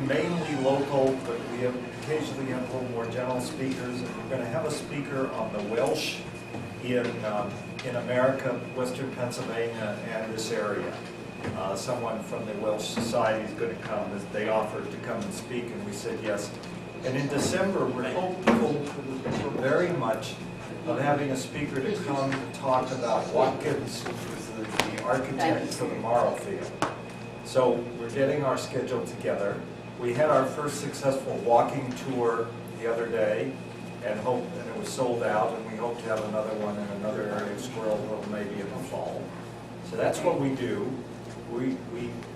mainly local, but we occasionally have a little more general speakers. And we're going to have a speaker on the Welsh in America, Western Pennsylvania, and this area. Someone from the Welsh Society is going to come. They offered to come and speak, and we said yes. And in December, we're hopeful very much of having a speaker to come to talk about Watkins, who's the architect for the Morrow Field. So we're getting our schedule together. We had our first successful walking tour the other day, and it was sold out, and we hope to have another one in another area of Squirrel Hill maybe in the fall. So that's what we do. We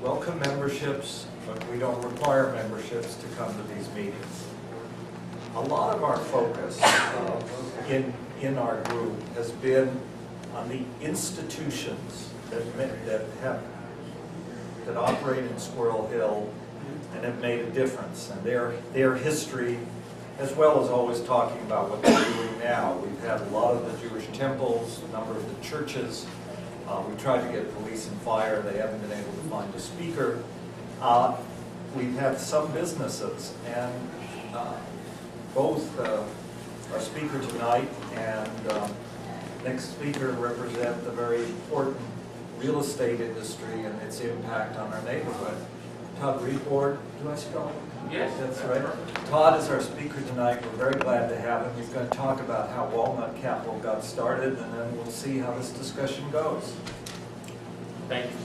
welcome memberships, but we don't require memberships to come to these meetings. A lot of our focus in our group has been on the institutions that operate in Squirrel Hill and have made a difference, and their history, as well as always talking about what they're doing now. We've had a lot of the Jewish temples, a number of the churches. We tried to get police and fire. They haven't been able to find a speaker. We've had some businesses, and both our speaker tonight and next speaker represent the very important real estate industry and its impact on our neighborhood. Todd Reidbord, do I spell it? Yes. That's right. Todd is our speaker tonight. We're very glad to have him. He's going to talk about how Walnut Capital got started, and then we'll see how this discussion goes. Thank you.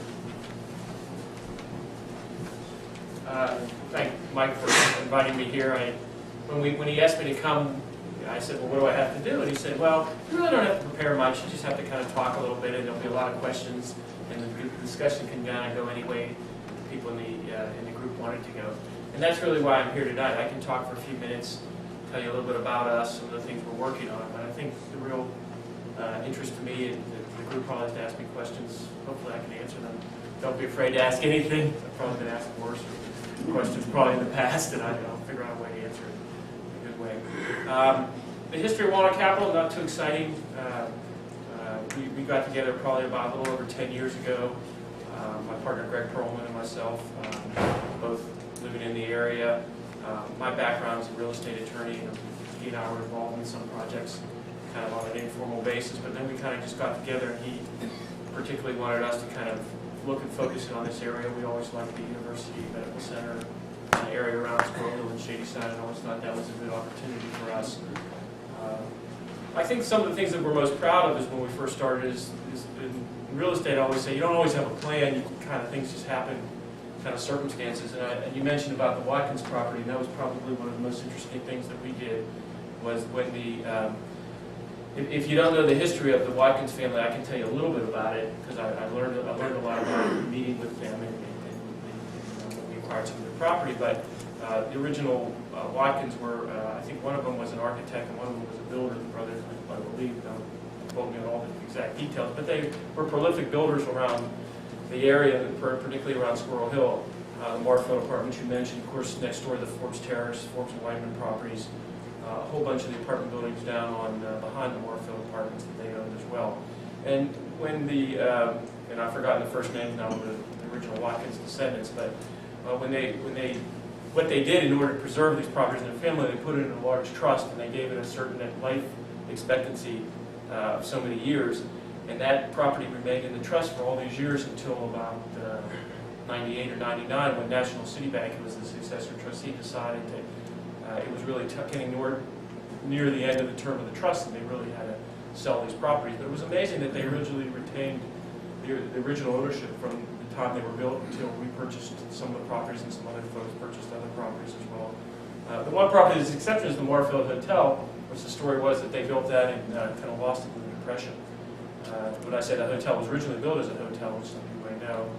Thank Mike for inviting me here. When he asked me to come, I said, well, what do I have to do? And he said, well, you really don't have to prepare much. You just have to kind of talk a little bit, and there'll be a lot of questions, and the discussion can kind of go any way the people in the group want it to go. And that's really why I'm here tonight. I can talk for a few minutes, tell you a little bit about us, some of the things we're working on. But I think the real interest to me, and the group probably has to ask me questions. Hopefully I can answer them. Don't be afraid to ask anything. I've probably been asked worse questions probably in the past, and I'll figure out a way to answer it in a good way. The history of Walnut Capital, not too exciting. We got together probably about a little over 10 years ago. My partner Greg Perlman and myself, both living in the area. My background is a real estate attorney, and he and I were involved in some projects kind of on an informal basis, but then we kind of just got together, and he particularly wanted us to kind of look and focus in on this area. We always liked the University Medical Center area around Squirrel Hill and Shadyside, and always thought that was a good opportunity for us. I think some of the things that we're most proud of is when we first started is in real estate. I always say you don't always have a plan. Things just happen, kind of circumstances. And you mentioned about the Watkins property, and that was probably one of the most interesting things that we did. Was when if you don't know the history of the Watkins family, I can tell you a little bit about it because I learned a lot about it meeting with them and we acquired some of the property. But the original Watkins were, I think one of them was an architect and one of them was a builder, the brothers, I believe. Don't quote me on all the exact details, but they were prolific builders around the area, particularly around Squirrel Hill. The Moorfield apartments you mentioned, of course, next door the Forbes Terrace, Forbes and Whiteman properties. A whole bunch of the apartment buildings down on behind the Moorfield apartments that they owned as well. And when and I've forgotten the first name now of the original Watkins descendants, but what they did in order to preserve these properties in their family, they put it in a large trust and they gave it a certain life expectancy of so many years. And that property remained in the trust for all these years until about 98 or 99 when National City Bank, who was the successor trustee, decided that it was really getting near the end of the term of the trust, and they really had to sell these properties. But it was amazing that they originally retained the original ownership from the time they were built until we purchased some of the properties, and some other folks purchased other properties as well. The one property that's exception is the Moorfield Hotel, which the story was that they built that and kind of lost it in the Depression. When I say the hotel was originally built as a hotel, which some people may know,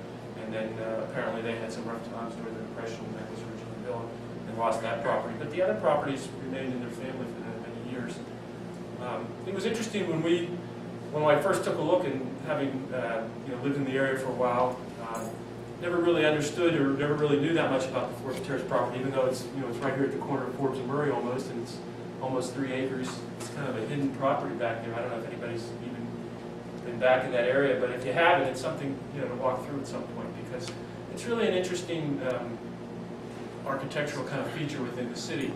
and then apparently they had some rough times during the Depression when that was originally built. Lost that property, but the other properties remained in their family for many years. It was interesting when I first took a look and having lived in the area for a while, never really understood or never really knew that much about the Forbes Terrace property, even though it's it's right here at the corner of Forbes and Murray almost, and it's almost 3 acres. It's kind of a hidden property back there. I don't know if anybody's even been back in that area, but if you haven't, it's something to walk through at some point because it's really an interesting architectural kind of feature within the city.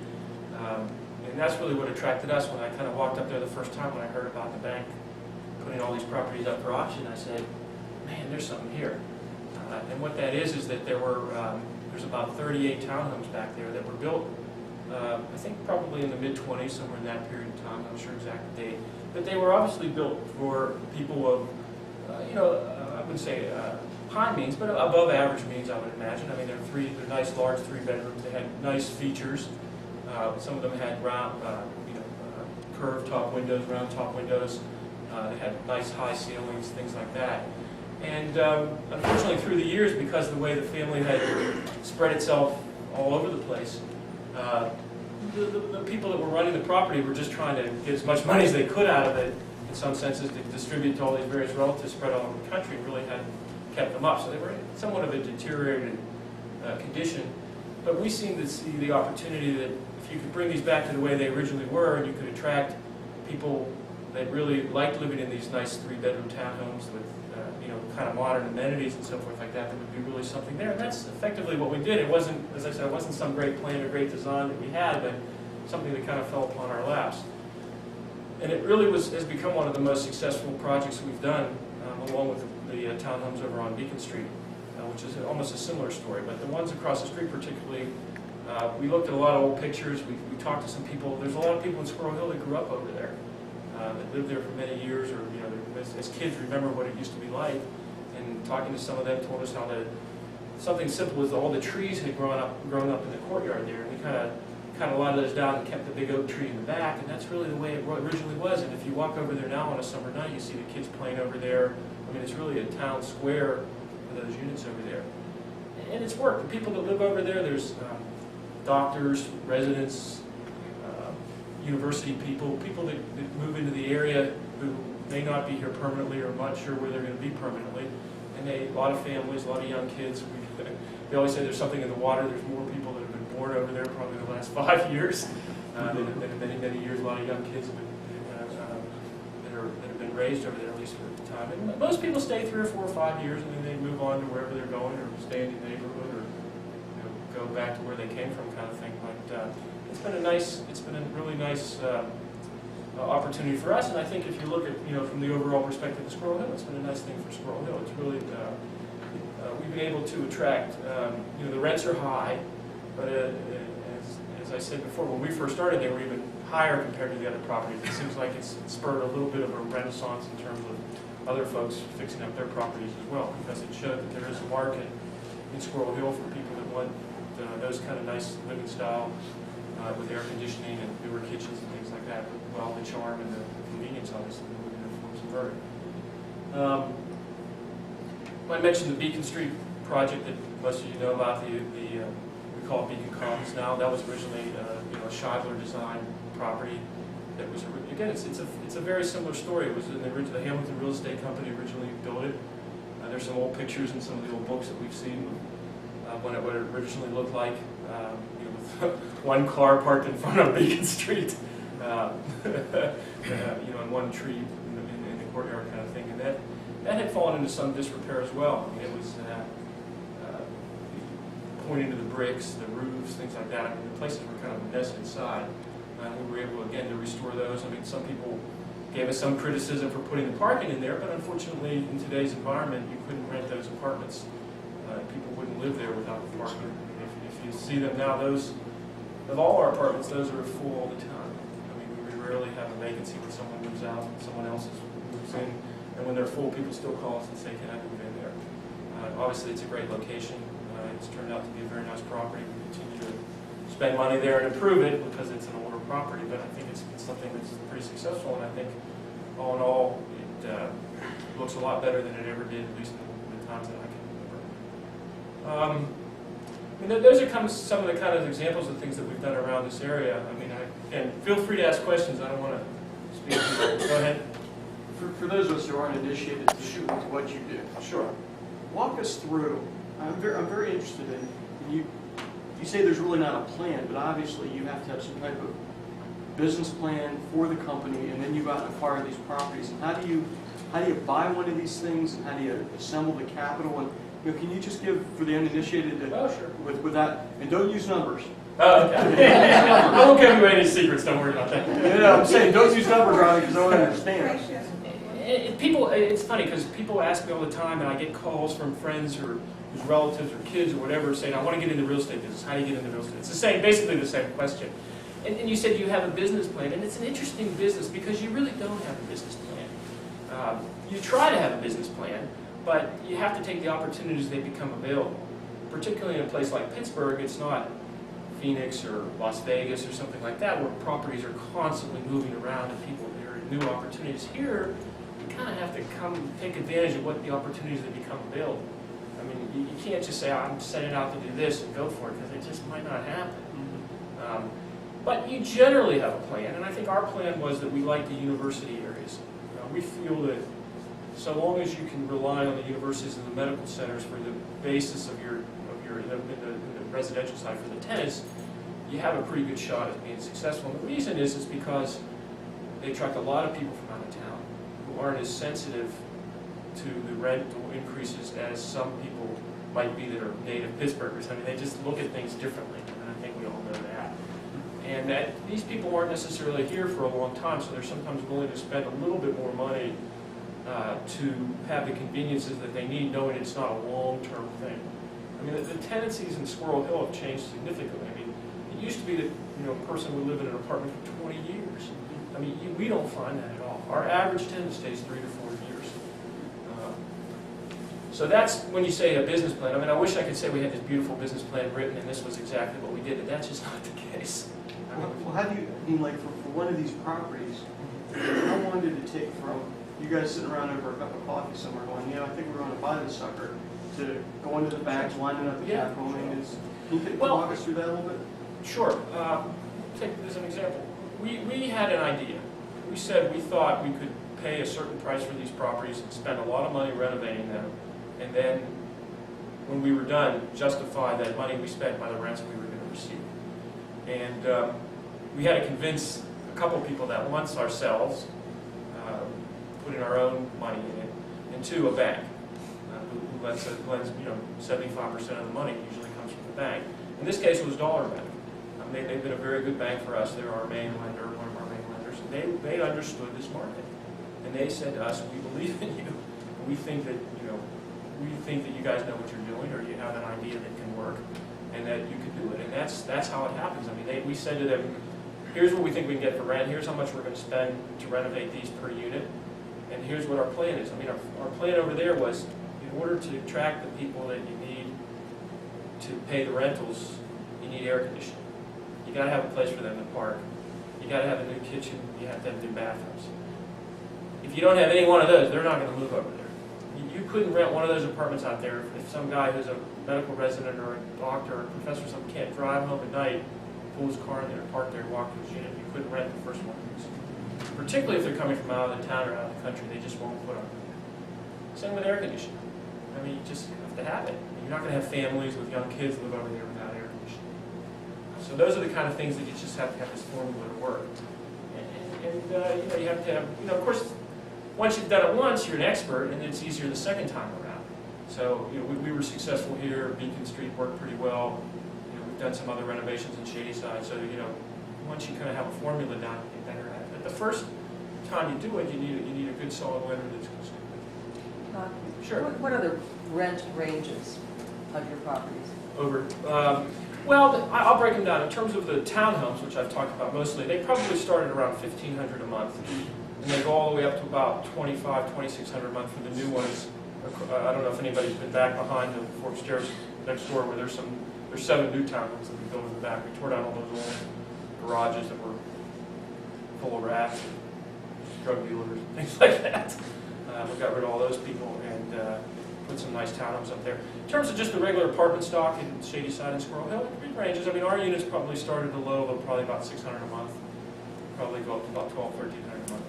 And that's really what attracted us when I kind of walked up there the first time when I heard about the bank putting all these properties up for auction. I said, man, there's something here. And what that is that there's about 38 townhomes back there that were built, I think probably in the mid-20s, somewhere in that period of time. I'm not sure exact date. But they were obviously built for people of, I wouldn't say high means, but above average means, I would imagine. I mean, they're nice, large 3-bedrooms. They had nice features. Some of them had round, curved top windows, round top windows. They had nice high ceilings, things like that. And unfortunately, through the years, because of the way the family had spread itself all over the place, the people that were running the property were just trying to get as much money as they could out of it, in some senses, to distribute to all these various relatives spread all over the country, and really hadn't kept them up. So they were in somewhat of a deteriorated condition. But we seemed to see the opportunity that if you could bring these back to the way they originally were, and you could attract people that really liked living in these nice 3-bedroom townhomes with kind of modern amenities and so forth like that, there would be really something there. And that's effectively what we did. It wasn't, as I said, it wasn't some great plan or great design that we had, but something that kind of fell upon our laps. And it really has become one of the most successful projects we've done, along with the townhomes over on Beacon Street, which is almost a similar story. But the ones across the street particularly, we looked at a lot of old pictures. We talked to some people. There's a lot of people in Squirrel Hill that grew up over there, that lived there for many years, or as kids remember what it used to be like. And talking to some of them told us how something simple as all the trees had grown up in the courtyard there, and we kind of cut a lot of those down and kept the big oak tree in the back, and that's really the way it originally was. And if you walk over there now on a summer night, you see the kids playing over there. I mean, it's really a town square for those units over there. And it's worked. The people that live over there, there's doctors, residents, university people that move into the area who may not be here permanently or not sure where they're going to be permanently. And a lot of families, a lot of young kids. They always say there's something in the water. There's more people that have been born over there probably in the last 5 years than in many, many years. A lot of young kids have been, that have been raised over there, at least for the time. And most people stay 3 or 4 or 5 years, and then they move on to wherever they're going, or stay in the neighborhood, or go back to where they came from, kind of thing. But it's been a really nice opportunity for us. And I think if you look at from the overall perspective of Squirrel Hill, it's been a nice thing for Squirrel Hill. It's really we've been able to attract. The rents are high, but as I said before, when we first started, they were even higher compared to the other properties. It seems like it's spurred a little bit of a renaissance in terms of other folks fixing up their properties as well, because it showed that there is a market in Squirrel Hill for people that want those kind of nice living style with air conditioning and newer kitchens and things like that. Well, the charm and the convenience, obviously, the uniforms converted. I mentioned the Beacon Street project that most of you know about. We call it Beacon Commons now. That was originally a Scheibler design property. That was again, it's a very similar story. It was in the Hamilton Real Estate Company originally built it. There's some old pictures in some of the old books that we've seen what it originally looked like. With one car parked in front of Beacon Street, and one tree in the courtyard kind of thing, and that had fallen into some disrepair as well. I mean, it was pointing to the bricks, the roofs, things like that. I mean, the places were kind of a mess inside. We were able, again, to restore those. I mean, some people gave us some criticism for putting the parking in there, but unfortunately, in today's environment, you couldn't rent those apartments. People wouldn't live there without the parking. If you see them now, those, of all our apartments, those are full all the time. I mean, we rarely have a vacancy when someone moves out and someone else moves in. And when they're full, people still call us and say, can I move in there? Obviously, it's a great location. It's turned out to be a very nice property. We continue to spend money there and improve it because it's an older property, but I think it's something that's pretty successful, and I think all in all, it looks a lot better than it ever did, at least in the times that I can remember. I mean, those are some of the kind of examples of things that we've done around this area. I mean, and feel free to ask questions. I don't want to speak to you. Go ahead. For those of us who aren't initiated to what you do, Sure. walk us through. I'm very interested in you. You say there's really not a plan, but obviously you have to have some type of business plan for the company, and then you go out and acquire these properties. And how do you buy one of these things, and how do you assemble the capital, You know, can you just give, for the uninitiated, Oh, sure. with that, and don't use numbers. Oh, okay. I won't give you any secrets, don't worry about that. Yeah, I'm saying, don't use numbers, Ronnie, because I don't understand. It's funny because people ask me all the time, and I get calls from friends or whose relatives or kids or whatever saying, I want to get into real estate business. How do you get into real estate? It's the same, basically the same question. And you said you have a business plan, and it's an interesting business because you really don't have a business plan. You try to have a business plan, but you have to take the opportunities as they become available. Particularly in a place like Pittsburgh, it's not Phoenix or Las Vegas or something like that, where properties are constantly moving around and people, there are new opportunities. Here, you kind of have to come take advantage of what the opportunities that become available. I mean, you can't just say, I'm setting out to do this and go for it, because it just might not happen. But you generally have a plan, and I think our plan was that we like the university areas. We feel that so long as you can rely on the universities and the medical centers for the basis of your in the residential side for the tenants, you have a pretty good shot at being successful. And the reason is because they attract a lot of people from out of town who aren't as sensitive to the rental increases as some people might be that are native Pittsburghers. I mean, they just look at things differently, and I think we all know that. And that these people aren't necessarily here for a long time, so they're sometimes willing to spend a little bit more money to have the conveniences that they need, knowing it's not a long-term thing. I mean, the tenancies in Squirrel Hill have changed significantly. I mean, it used to be that a person would live in an apartment for 20 years. I mean, we don't find that at all. Our average tenant stays 3 to 4 years. So that's when you say a business plan. I mean, I wish I could say we had this beautiful business plan written and this was exactly what we did, but that's just not the case. Well, how do you, I mean, like, for one of these properties, how long did it take from you guys sitting around over a cup of coffee somewhere going, I think we're going to buy this sucker, to going to the banks, lining up the capital? I mean, can you walk us through that a little bit? Sure. Take this as an example. We had an idea. We said we thought we could pay a certain price for these properties and spend a lot of money renovating them, and then when we were done, justify that money we spent by the rents we were going to receive. And we had to convince a couple people that once ourselves, putting our own money in it, and two, a bank who lends 75% of the money usually comes from the bank. In this case, it was Dollar Bank. They've been a very good bank for us. They're our main lender, one of our main lenders. And they understood this market, and they said to us, "We believe in you. And we think that you guys know what you're doing, or you have an idea that can work, and that you can do it." And that's how it happens. I mean, we said to them, "Here's what we think we can get for rent. Here's how much we're going to spend to renovate these per unit, and here's what our plan is." I mean, our plan over there was, in order to attract the people that you need to pay the rentals, you need air conditioning. You got to have a place for them to park. You got to have a new kitchen. You have to have new bathrooms. If you don't have any one of those, they're not going to move over there. You couldn't rent one of those apartments out there if some guy who's a medical resident or a doctor or a professor or something can't drive home at night, pull his car in there, park there, walk to his unit. You couldn't rent the first one. Particularly if they're coming from out of the town or out of the country, they just won't put up. Same with air conditioning. I mean, you just have to have it. You're not going to have families with young kids live over there without air conditioning. So those are the kind of things that you just have to have this formula to work. And you have to have, of course, once you've done it once, you're an expert, and it's easier the second time around. So we were successful here. Beacon Street worked pretty well. We've done some other renovations in Shadyside. So once you kind of have a formula down, you get better at it. But the first time you do it, you need a good solid lender that's going to stick with you. Sure. What are the rent ranges of your properties? Well, I'll break them down. In terms of the townhomes, which I've talked about mostly, they probably started around $1,500 a month. And they go all the way up to about $2,500, $2,600 a month for the new ones. I don't know if anybody's been back behind the four stairs next door where there's 7 new townhomes that we built in the back. We tore down all those old garages that were full of rats, drug dealers, things like that. We got rid of all those people and put some nice townhomes up there. In terms of just the regular apartment stock in Shadyside and Squirrel Hill, it ranges. I mean, our units probably started at a low of probably about $600 a month. Probably go up to about $1,200, $1,300 a month.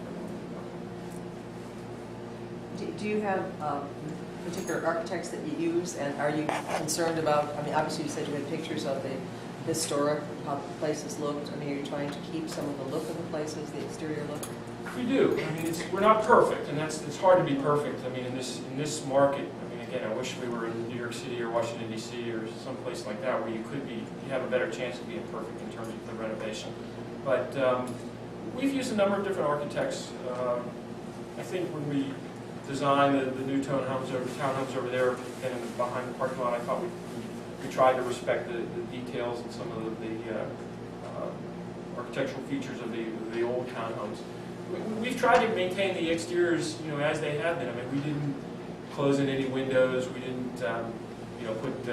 Do you have particular architects that you use, and are you concerned about, I mean, obviously you said you had pictures of the historic, how the places looked. I mean, are you trying to keep some of the look of the places, the exterior look? We do. I mean, we're not perfect, and it's hard to be perfect. I mean, in this market, I mean, again, I wish we were in New York City or Washington DC or someplace like that where you have a better chance of being perfect in terms of the renovation. But we've used a number of different architects. I think when we designed the new townhomes over there and behind the parking lot, I thought we tried to respect the details and some of the architectural features of the old townhomes. We've tried to maintain the exteriors, as they have been. I mean, we didn't close in any windows. We didn't, put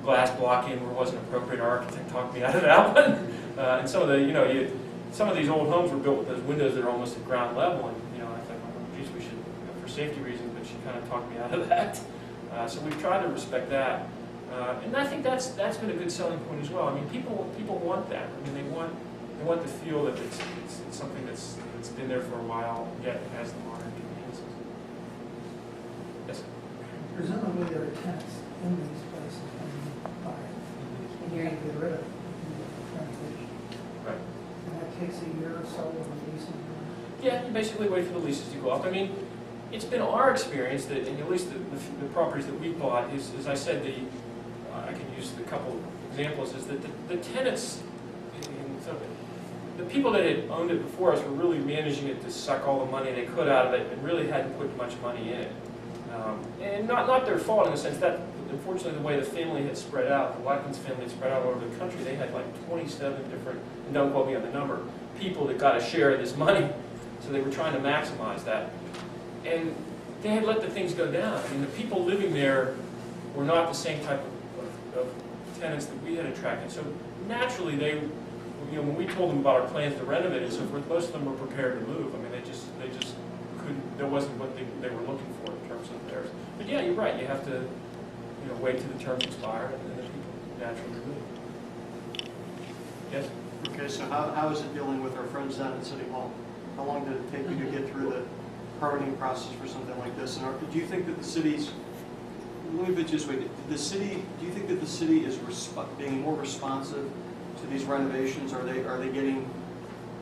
glass block in where it wasn't appropriate. Our architect talked me out of that one. And some of the, some of these old homes were built with those windows that are almost at ground level. And I thought, well, geez, we should, for safety reasons, but she kind of talked me out of that. So we've tried to respect that. And I think that's been a good selling point as well. I mean, people want that. I mean, they want to feel that it's something that's been there for a while, yet has the modern conveniences. Yes. Presumably there are tenants in these places when you buy it. And you get rid of renovation. Right. And that takes a year or so of leasing. Yeah, you basically wait for the leases to go up. I mean, it's been our experience that, and at least the properties that we bought, is, as I said, I can use a couple examples, is that the tenants, the people that had owned it before us were really managing it to suck all the money they could out of it and really hadn't put much money in it. And not their fault in the sense that, unfortunately, the way the family had spread out, the Watkins family had spread out all over the country, they had like 27 different, and don't quote me on the number, people that got a share of this money. So they were trying to maximize that. And they had let the things go down. I mean, the people living there were not the same type of tenants that we had attracted. So naturally, they, when we told them about our plans to renovate and so forth, most of them were prepared to move. I mean, they just couldn't, there wasn't what they were looking for in terms of theirs. But yeah, you're right. You have to, wait till the terms expire and then the people naturally move. Yes? Okay, so how is it dealing with our friends down at City Hall? How long did it take you to get through the permitting process for something like this? And do you think that the city's, let me put it this way, do you think that the city is being more responsive to these renovations? Are they getting,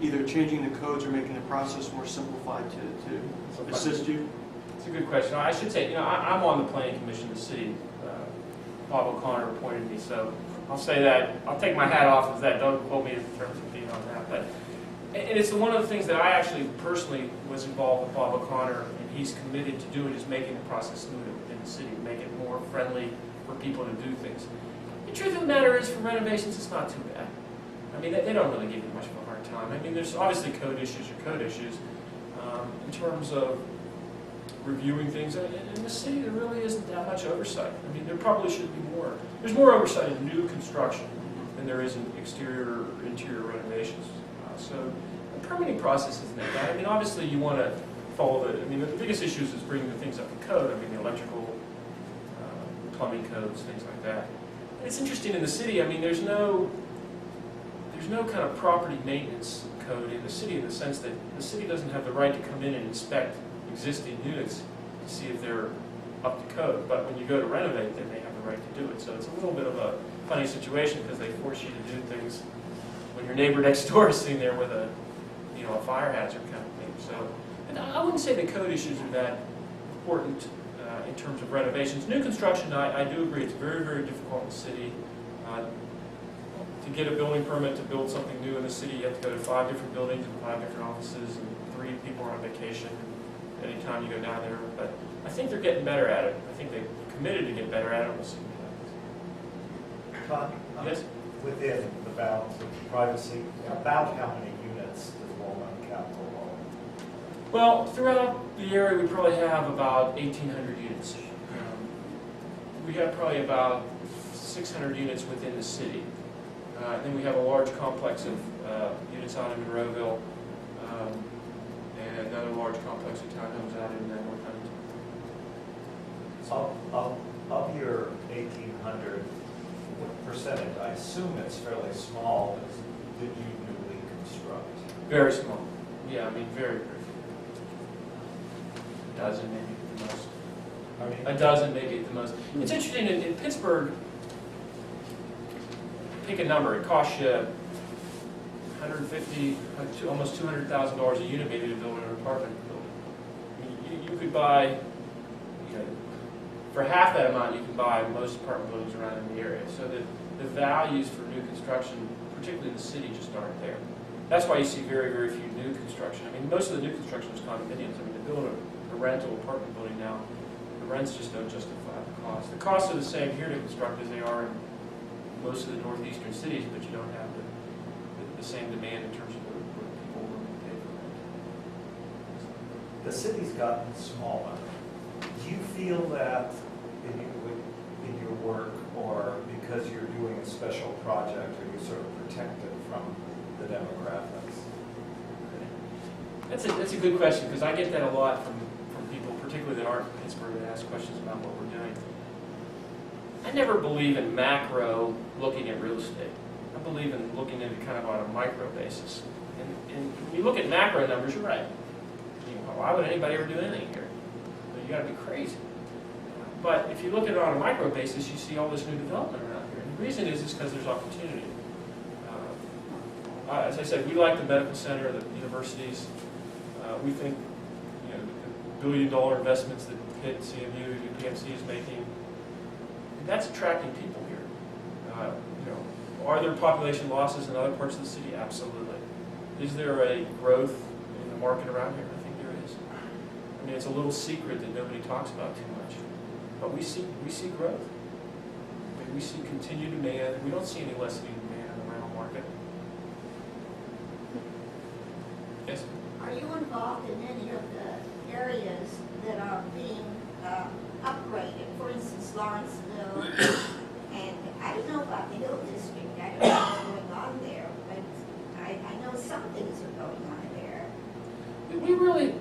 either changing the codes or making the process more simplified to assist you? It's a good question. I should say, I'm on the planning commission of the city. Bob O'Connor appointed me, so I'll say that. I'll take my hat off of that. Don't quote me in terms of being on that. But and it's one of the things that I actually personally was involved with Bob O'Connor, and he's committed to doing, is making the process smoother in the city, make it more friendly for people to do things. The truth of the matter is, for renovations, it's not too bad. I mean, they don't really give you much of a hard time. I mean, there's obviously code issues. In terms of reviewing things, in the city there really isn't that much oversight. I mean, there probably should be more. There's more oversight in new construction than there is in exterior or interior renovations. So the permitting process isn't that bad. I mean, obviously you want to follow the biggest issues is bringing the things up to code. I mean, the electrical, plumbing codes, things like that. And it's interesting in the city, I mean, there's no kind of property maintenance code in the city, in the sense that the city doesn't have the right to come in and inspect existing units to see if they're up to code. But when you go to renovate, then they have the right to do it. So it's a little bit of a funny situation because they force you to do things when your neighbor next door is sitting there with a fire hazard kind of thing. So, and I wouldn't say the code issues are that important in terms of renovations. New construction, I do agree, it's very, very difficult in the city. To get a building permit to build something new in the city, you have to go to 5 different buildings and 5 different offices, and 3 people are on vacation anytime you go down there. But I think they're getting better at it. I think they're committed to get better at it. We'll see. Todd? Yes? Within the bounds of privacy, about how many units does Walnut Capital own? Well, throughout the area, we probably have about 1,800 units. We have probably about 600 units within the city. Then we have a large complex of units out in Monroeville, and another large complex of townhomes out in North Huntington. Of your 1,800, what percentage? I assume it's fairly small. Did you newly construct? Very small. Yeah, I mean, very, very few. A dozen, maybe at the most. I mean, A dozen, maybe at the most. It's interesting, in Pittsburgh, pick a number, it costs you $150,000 to almost $200,000 a unit maybe to build an apartment building. I mean, you could buy for half that amount, you can buy most apartment buildings around in the area. So the values for new construction, particularly in the city, just aren't there. That's why you see very, very few new construction. I mean, most of the new construction is condominiums. I mean, to build a rental apartment building now, the rents just don't justify the cost. The costs are the same here to construct as they are in most of the northeastern cities, but you don't have the same demand in terms of what people are willing to pay for rent. The city's gotten smaller. Do you feel that in your work, or because you're doing a special project, are you sort of protected from the demographics? That's a good question, because I get that a lot from people, particularly that aren't in Pittsburgh, that ask questions about what we're doing. I never believe in macro looking at real estate. I believe in looking at it kind of on a micro basis. And when you look at macro numbers, you're right. Why would anybody ever do anything here? You got to be crazy. But if you look at it on a micro basis, you see all this new development around here. And the reason is because there's opportunity. As I said, we like the medical center, the universities. We think, the $1 billion investments that Pitt, CMU, UPMC is making, that's attracting people here. Are there population losses in other parts of the city? Absolutely. Is there a growth in the market around here? I think there is. I mean, it's a little secret that nobody talks about too much, but we see growth. I mean, we see continued demand. We don't see any lessening demand in the rental market. Yes? Are you involved in any of the areas that are being upgraded? For instance, Lawrenceville, and I don't know about the Hill District. I don't know what's going on there, but I know some things are going on there. We really,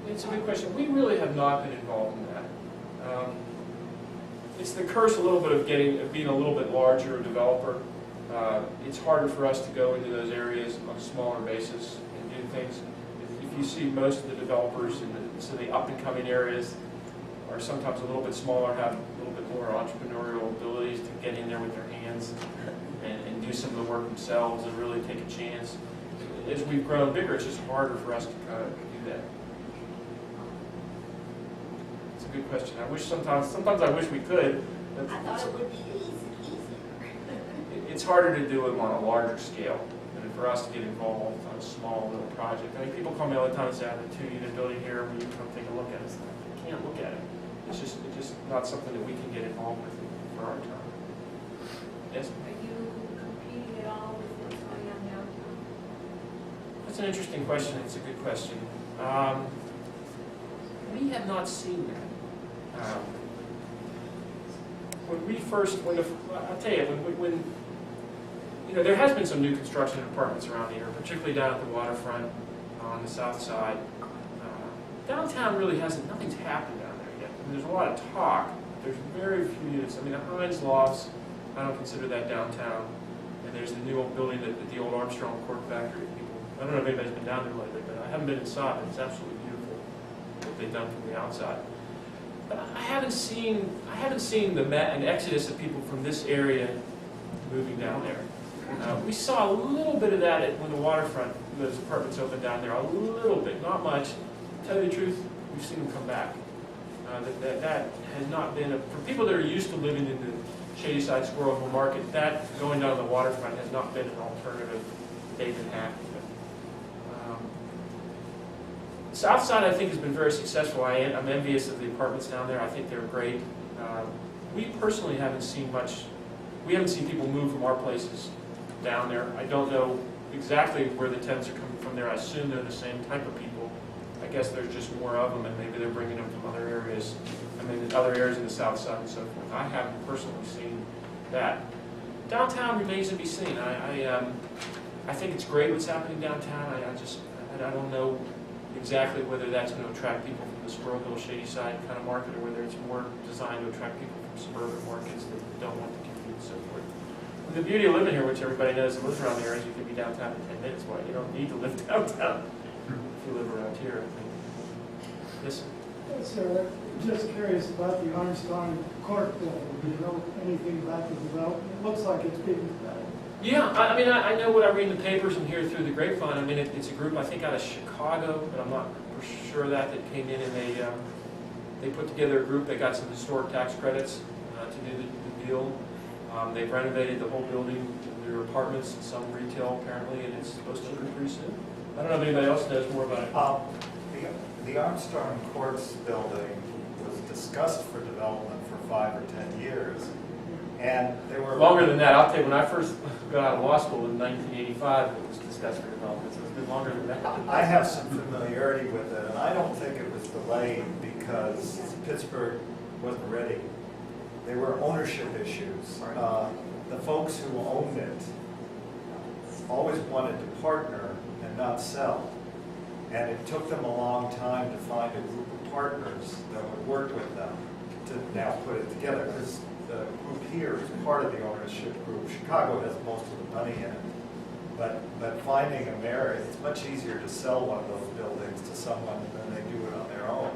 it's a good question. We really have not been involved in that. It's the curse a little bit of being a little bit larger a developer. It's harder for us to go into those areas on a smaller basis and do things. If you see most of the developers in the up-and-coming areas are sometimes a little bit smaller, have a little bit more entrepreneurial abilities to get in there with their hands and do some of the work themselves and really take a chance. As we've grown bigger, it's just harder for us to do that. It's a good question. I wish sometimes I wish we could. I thought it would be easier. It's harder to do them on a larger scale than for us to get involved on a small little project. I mean, people call me all the time and say, I have a 2-unit building here, will you come take a look at it? I can't look at it. It's just not something that we can get involved with for our time. Yes? Are you competing at all with what's going on downtown? That's an interesting question. It's a good question. We have not seen that. I'll tell you, when there has been some new construction of apartments around here, particularly down at the waterfront on the south side. Downtown really nothing's happened down there yet. I mean, there's a lot of talk. There's very few units. I mean, the Heinz Lofts, I don't consider that downtown. And there's the new old building at the old Armstrong Cork Factory. I don't know if anybody's been down there lately, but I haven't been inside. It's absolutely beautiful what they've done from the outside. But I haven't seen an exodus of people from this area moving down there. We saw a little bit of that when the waterfront, those apartments opened down there, a little bit, not much. To tell you the truth, we've seen them come back. That has not been, for people that are used to living in the Shady Side Squirrel Hill Market, that going down the waterfront has not been an alternative they've been happy with. South Side, I think, has been very successful. I'm envious of the apartments down there. I think they're great. We personally haven't seen much. We haven't seen people move from our places down there. I don't know exactly where the tenants are coming from there. I assume they're the same type of people. I guess there's just more of them, and maybe they're bringing them from other areas. I mean, other areas in the South Side and so forth. I haven't personally seen that. Downtown remains to be seen. I think it's great what's happening downtown. I don't know exactly whether that's going to attract people from the Squirrel Hill, Shady Side kind of market, or whether it's more designed to attract people from suburban markets that don't want to commute and so forth. And the beauty of living here, which everybody knows that lives around the area, is you can be downtown in 10 minutes. Why you don't need to live downtown if you live around here, I think. Yes, sir. Yes, sir. Just curious about the Armstrong Court building. Do you know anything about the development? It looks like it's being developed. Yeah, I mean, I know what I read in the papers and hear through the grapevine. I mean, it's a group, I think, out of Chicago, but I'm not for sure that came in and They put together a group, they got some historic tax credits to do the deal. They've renovated the whole building, there are apartments and some retail apparently, and it's supposed to open pretty soon. I don't know if anybody else knows more about it. The Armstrong Courts building was discussed for development for 5 or 10 years, and there were... Longer than that, I'll tell you, when I first got out of law school in 1985, it was discussed for development, so it's been longer than that. I have some familiarity with it, and I don't think it was delayed because Pittsburgh wasn't ready. There were ownership issues. The folks who owned it always wanted to partner and not sell. And it took them a long time to find a group of partners that would work with them to now put it together. Because the group here is part of the ownership group. Chicago has most of the money in it. But finding a marriage, it's much easier to sell one of those buildings to someone than they do it on their own.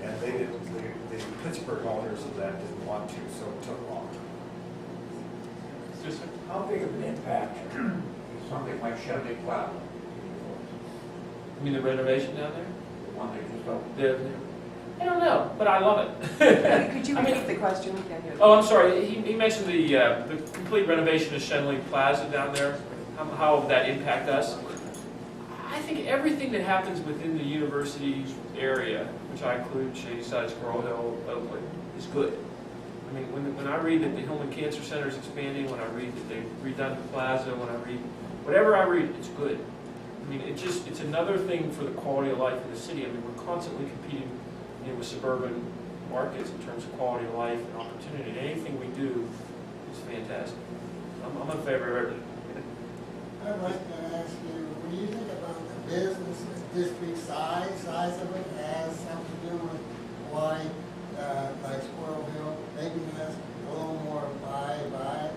And they didn't, the Pittsburgh owners of that didn't want to, so it took longer. How big of an impact is something like Chevy Plaza? You mean the renovation down there? The one they just opened? I don't know, but I love it. Could you repeat the question? We can't hear. Oh, I'm sorry. He mentioned the complete renovation of Shenley Plaza down there. How will that impact us? I think everything that happens within the university's area, which I include Shadyside, Squirrel Hill, Oakland, is good. I mean, when I read that the Hillman Cancer Center is expanding, when I read that they've redone the plaza, when I read whatever I read, it's good. I mean, it's another thing for the quality of life in the city. I mean, we're constantly competing with suburban markets in terms of quality of life and opportunity. And anything we do is fantastic. I'm in favor of everything. I'd like to ask you, when you think about the business district size of it has something to do with why, like Squirrel Hill, maybe has a little more vibrant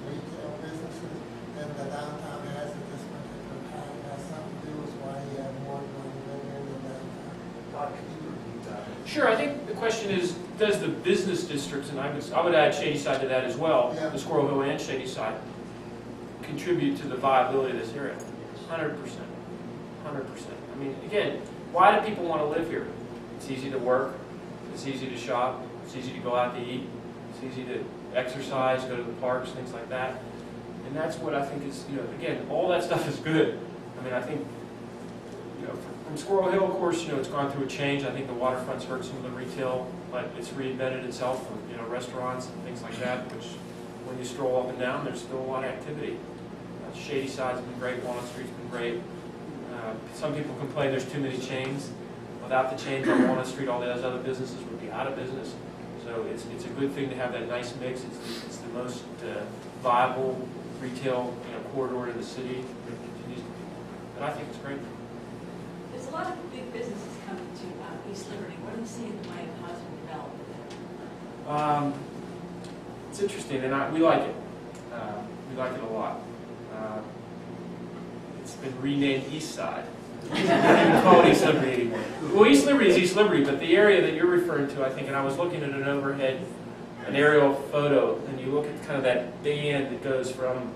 retail businesses than the downtown has at this particular time. It has something to do with why you have more going live in the downtown. Todd, can you repeat that? Sure, I think the question is, does the business districts, and I would add Shadyside to that as well, Yeah. the Squirrel Hill and Shadyside, contribute to the viability of this area? 100%. 100%. I mean, again, why do people want to live here? It's easy to work, it's easy to shop, it's easy to go out to eat, it's easy to exercise, go to the parks, things like that. And that's what I think is, again, all that stuff is good. I mean, I think, from Squirrel Hill, of course, it's gone through a change. I think the waterfront's hurt some of the retail, but it's reinvented itself with, restaurants and things like that, which when you stroll up and down, there's still a lot of activity. Shadyside's been great, Walnut Street's been great. Some people complain there's too many chains. Without the chains on Walnut Street, all those other businesses would be out of business. So it's a good thing to have that nice mix. It's the most viable retail corridor in the city. It continues to be. But I think it's great. There's a lot of big businesses coming to East Liberty. What do you see in the way of positive development? It's interesting, and we like it. We like it a lot. It's been renamed East Side. We don't even call it East Liberty anymore. Well, East Liberty is East Liberty, but the area that you're referring to, I think, and I was looking at an aerial photo, and you look at kind of that band that goes from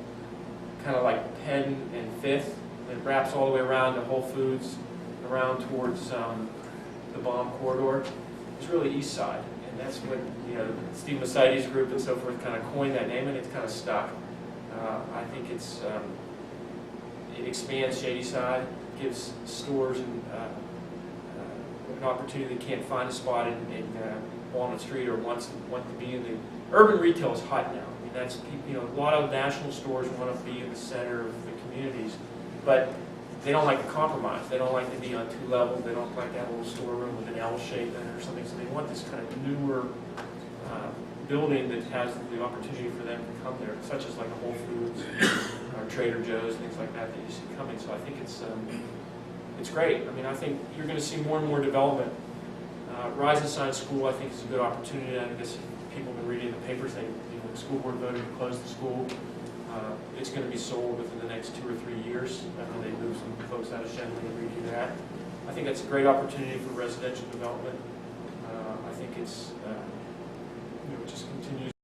kind of like Penn and Fifth, and it wraps all the way around to Whole Foods, around towards the Bomb Corridor. It's really East Side, and that's what Steve Mercedes group and so forth kind of coined that name, and it's kind of stuck. I think it expands Shadyside, gives stores an opportunity that can't find a spot in Walnut Street or want to be in the urban retail is hot now. I mean, that's a lot of national stores want to be in the center of the communities, but they don't like to compromise. They don't like to be on two levels. They don't like to have a little storeroom with an L shape in it or something. So they want this kind of newer building that has the opportunity for them to come there, such as like a Whole Foods or Trader Joe's, things like that you see coming. So I think it's great. I mean, I think you're going to see more and more development. Rising Science School, I think, is a good opportunity. I guess people have been reading the papers. The school board voted to close the school. It's going to be sold within the next 2 or 3 years after they move some folks out of Shenley and redo that. I think that's a great opportunity for residential development. I think it's it just continues.